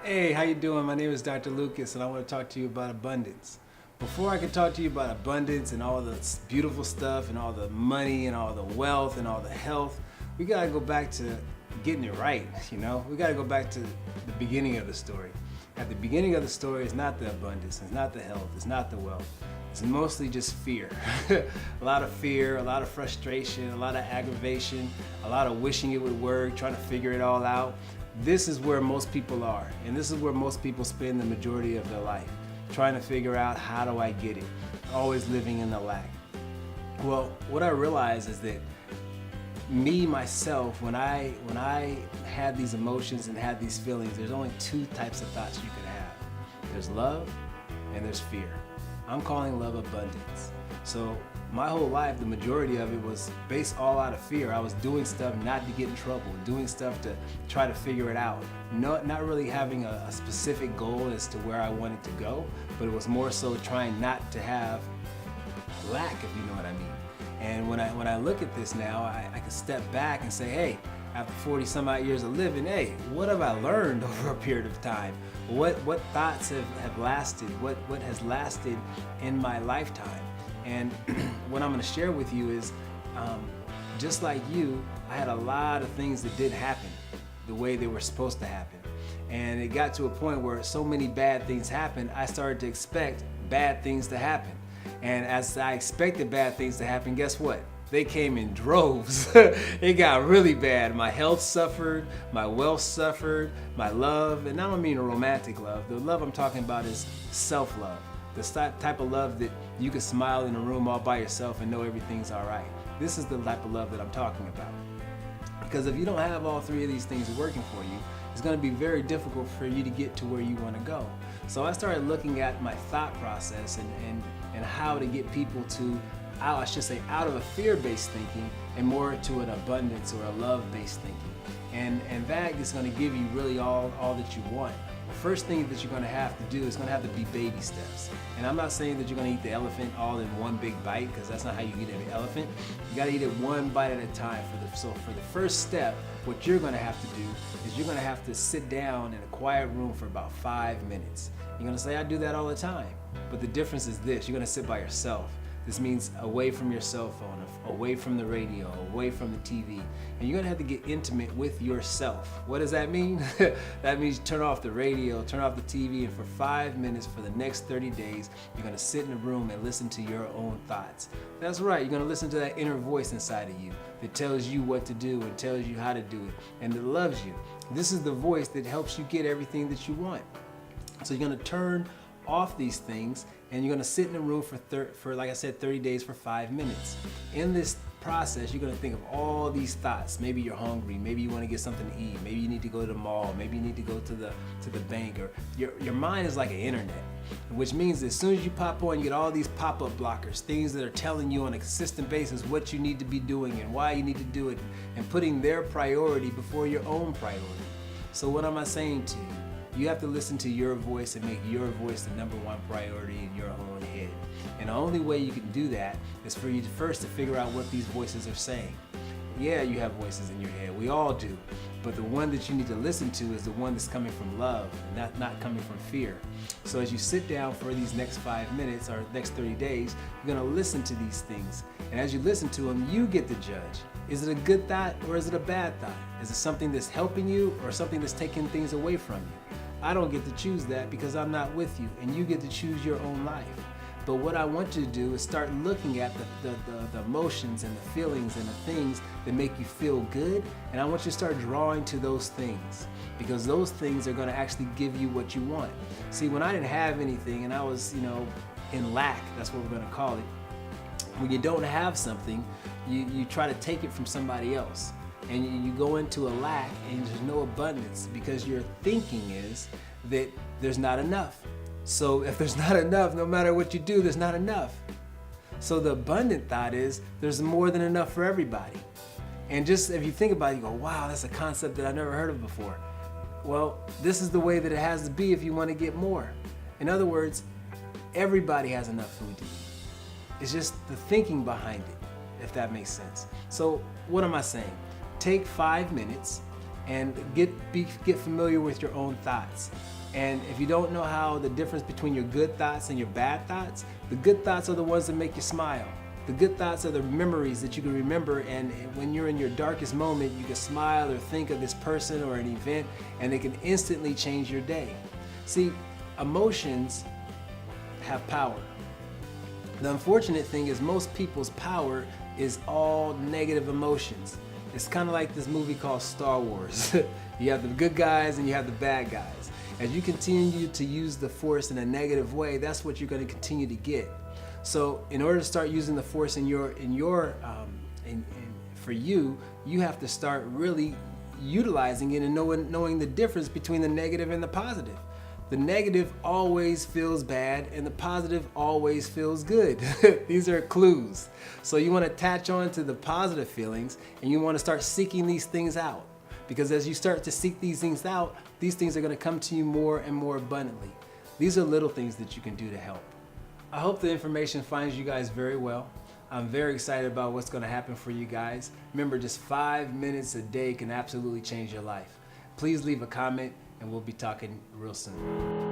Hey, how you doing? My name is Dr. Lucas, and I want to talk to you about abundance. Before I can talk to you about abundance and all the beautiful stuff and all the money and all the wealth and all the health, we got to go back to getting it right, We got to go back to the beginning of the story. At the beginning of the story, it's not the abundance, it's not the health, it's not the wealth. It's mostly just fear. A lot of fear, a lot of frustration, a lot of aggravation, a lot of wishing it would work, trying to figure it all out. This is where most people are, and this is where most people spend the majority of their life, trying to figure out, how do I get it? Always living in the lack. Well, what I realized is that myself, when I had these emotions and had these feelings, there's only two types of thoughts you could have. There's love and there's fear. I'm calling love abundance. So my whole life, the majority of it was based all out of fear. I was doing stuff not to get in trouble, doing stuff to try to figure it out. Not really having a specific goal as to where I wanted to go, but it was more so trying not to have lack, if you know what I mean. And when I look at this now, I can step back and say, hey, after 40 some odd years of living, hey, what have I learned over a period of time? What thoughts have lasted? What has lasted in my lifetime? And what I'm going to share with you is, just like you, I had a lot of things that did happen the way they were supposed to happen. And it got to a point where so many bad things happened, I started to expect bad things to happen. And as I expected bad things to happen, guess what? They came in droves. It got really bad. My health suffered, my wealth suffered, my love, and I don't mean a romantic love. The love I'm talking about is self-love. The type of love that you can smile in a room all by yourself and know everything's all right. This is the type of love that I'm talking about. Because if you don't have all three of these things working for you, it's going to be very difficult for you to get to where you want to go. So I started looking at my thought process and how to get people to, I should say, out of a fear-based thinking and more to an abundance or a love-based thinking. And that is going to give you really all that you want. The first thing that you're going to have to do is going to have to be baby steps. And I'm not saying that you're going to eat the elephant all in one big bite, because that's not how you eat an elephant. You got to eat it one bite at a time. So for the first step, what you're going to have to do is you're going to have to sit down in a quiet room for about 5 minutes. You're going to say, I do that all the time. But the difference is this: you're going to sit by yourself. This means away from your cell phone, away from the radio, away from the TV. And you're gonna have to get intimate with yourself. What does that mean? That means turn off the radio, turn off the TV, and for 5 minutes for the next 30 days, you're gonna sit in a room and listen to your own thoughts. That's right, you're gonna listen to that inner voice inside of you that tells you what to do and tells you how to do it, and that loves you. This is the voice that helps you get everything that you want. So you're gonna turn off these things, and you're going to sit in a room for like I said, 30 days for 5 minutes. In this process, you're going to think of all these thoughts. Maybe you're hungry, maybe you want to get something to eat, maybe you need to go to the mall, maybe you need to go to the bank, or your mind is like an internet, which means that as soon as you pop on, you get all these pop-up blockers, things that are telling you on a consistent basis what you need to be doing and why you need to do it, and putting their priority before your own priority. So what am I saying to you? You have to listen to your voice and make your voice the number one priority in your own head. And the only way you can do that is for you to figure out what these voices are saying. Yeah, you have voices in your head. We all do. But the one that you need to listen to is the one that's coming from love, and not coming from fear. So as you sit down for these next 5 minutes or next 30 days, you're going to listen to these things. And as you listen to them, you get to judge. Is it a good thought or is it a bad thought? Is it something that's helping you or something that's taking things away from you? I don't get to choose that because I'm not with you, and you get to choose your own life. But what I want you to do is start looking at the emotions and the feelings and the things that make you feel good, and I want you to start drawing to those things, because those things are going to actually give you what you want. See, when I didn't have anything and I was, in lack, that's what we're going to call it. When you don't have something, you try to take it from somebody else. And you go into a lack and there's no abundance because your thinking is that there's not enough. So if there's not enough, no matter what you do, there's not enough. So the abundant thought is there's more than enough for everybody. And just if you think about it, you go, wow, that's a concept that I've never heard of before. Well, this is the way that it has to be if you want to get more. In other words, everybody has enough food to eat. It's just the thinking behind it, if that makes sense. So what am I saying? Take 5 minutes and get familiar with your own thoughts. And if you don't know how the difference between your good thoughts and your bad thoughts, the good thoughts are the ones that make you smile. The good thoughts are the memories that you can remember, and when you're in your darkest moment, you can smile or think of this person or an event, and it can instantly change your day. See, emotions have power. The unfortunate thing is most people's power is all negative emotions. It's kind of like this movie called Star Wars. You have the good guys and you have the bad guys. As you continue to use the Force in a negative way, that's what you're going to continue to get. So in order to start using the Force for you, you have to start really utilizing it and knowing the difference between the negative and the positive. The negative always feels bad and the positive always feels good. These are clues. So you want to attach on to the positive feelings and you want to start seeking these things out. Because as you start to seek these things out, these things are going to come to you more and more abundantly. These are little things that you can do to help. I hope the information finds you guys very well. I'm very excited about what's going to happen for you guys. Remember, just 5 minutes a day can absolutely change your life. Please leave a comment and we'll be talking real soon.